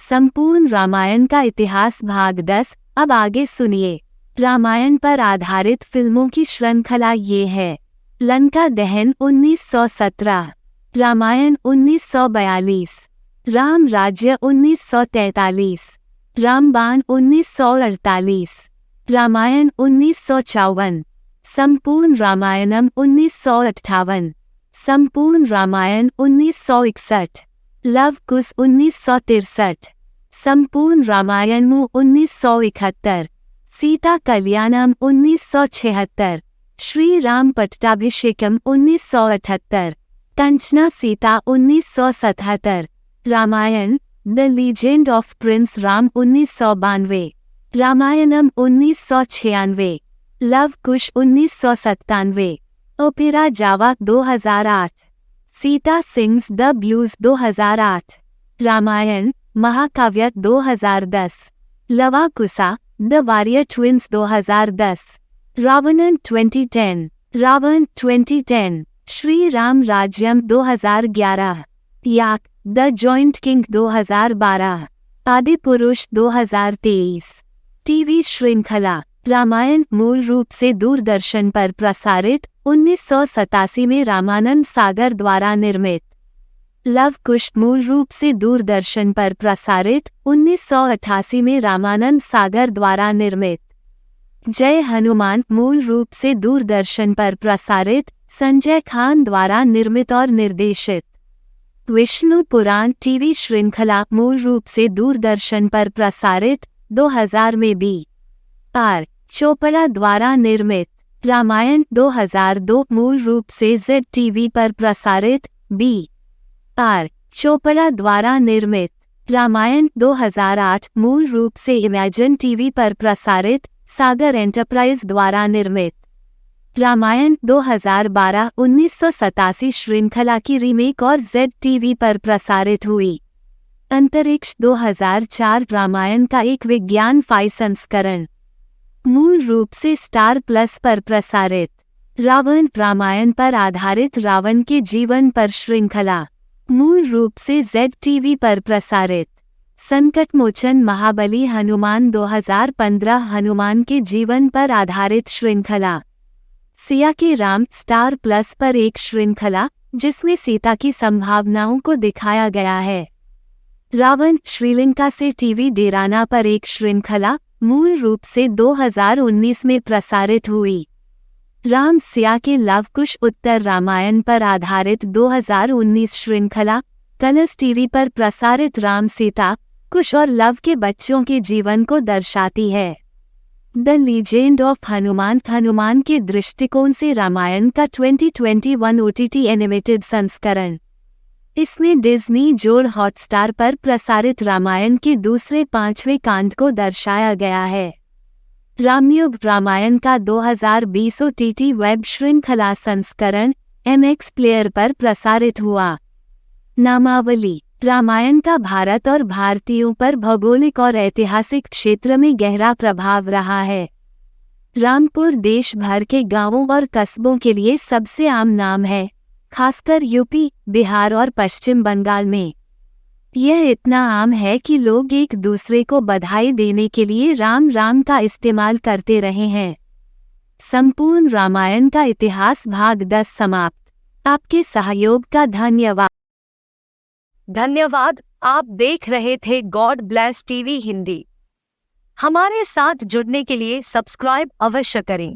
संपूर्ण रामायण का इतिहास भाग 10। अब आगे सुनिए। रामायण पर आधारित फिल्मों की श्रृंखला ये है। लंका दहन 1917, रामायण 1942, राम राज्य 1943, रामबाण 1948, रामायण 1954, संपूर्ण रामायणम 1958, संपूर्ण Ramayan 1961, love Kush 1963, Sampoorna Ramayan 1971, Sita Kalyanam 1976, Shri Ram Pattabhishekam 1978, Kanchana Sita 1977, Ramayan the legend of prince Ram 1992, Ramayanam 1996, Lav Kush 1997, opera Java 2008, Sita sings the blues 2008, Ramayan Mahakavya 2010, Lava Kusa the warrior twins 2010, Raavanan 2010, Raavan 2010, Shri Ram Rajyam 2011, Yak the giant king 2012, Adi पुरुष 2023। टीवी श्रृंखला रामायण मूल रूप से दूरदर्शन पर प्रसारित 1987 में रामानंद सागर द्वारा निर्मित। लव कुश मूल रूप से दूरदर्शन पर प्रसारित 1988 में रामानंद सागर द्वारा निर्मित। जय हनुमान मूल रूप से दूरदर्शन पर प्रसारित संजय खान द्वारा निर्मित और निर्देशित। विष्णु पुराण टीवी श्रृंखला मूल रूप से दूरदर्शन पर प्रसारित 2000 में बी आर चोपड़ा द्वारा निर्मित। रामायण 2002 मूल रूप से जेड टीवी पर प्रसारित बी आर चोपड़ा द्वारा निर्मित। रामायण 2008 मूल रूप से इमेजिन टीवी पर प्रसारित सागर एंटरप्राइज द्वारा निर्मित। रामायण 2012 1987 श्रृंखला की रीमेक और जेड टीवी पर प्रसारित हुई। अंतरिक्ष 2004 रामायण का एक विज्ञान फाई संस्करण मूल रूप से स्टार प्लस पर प्रसारित। रावण रामायण पर आधारित रावण के जीवन पर श्रृंखला मूल रूप से जेड टीवी पर प्रसारित। संकटमोचन महाबली हनुमान 2015 हनुमान के जीवन पर आधारित श्रृंखला। सिया के राम स्टार प्लस पर एक श्रृंखला जिसमें सीता की संभावनाओं को दिखाया गया है। रावण श्रीलंका से टीवी देराना पर एक श्रृंखला मूल रूप से 2019 में प्रसारित हुई। राम सिया के लव कुश उत्तर रामायण पर आधारित 2019 श्रृंखला कलर्स टीवी पर प्रसारित राम सीता कुश और लव के बच्चों के जीवन को दर्शाती है। The legend of Hanuman Hanuman के दृष्टिकोण से रामायण का 2021 ओटीटी एनिमेटेड संस्करण। इसमें डिज्नी जोड़ हॉटस्टार पर प्रसारित रामायण के दूसरे 5वें कांड को दर्शाया गया है। रामयुग रामायण का 2020 ओटीटी वेब श्रृंखला संस्करण MX प्लेयर पर प्रसारित हुआ। नामावली रामायण का भारत और भारतीयों पर भौगोलिक और ऐतिहासिक क्षेत्र में गहरा प्रभाव रहा है। रामपुर देश भर के गांवों और कस्बों के लिए सबसे आम नाम है, खासकर यूपी, बिहार और पश्चिम बंगाल में। यह इतना आम है कि लोग एक दूसरे को बधाई देने के लिए राम राम का इस्तेमाल करते रहे हैं। संपूर्ण रामायण का इतिहास भाग 10 समाप्त। आपके सहयोग का धन्यवाद। आप देख रहे थे गॉड ब्लेस टीवी हिंदी। हमारे साथ जुड़ने के लिए सब्सक्राइब अवश्य करें।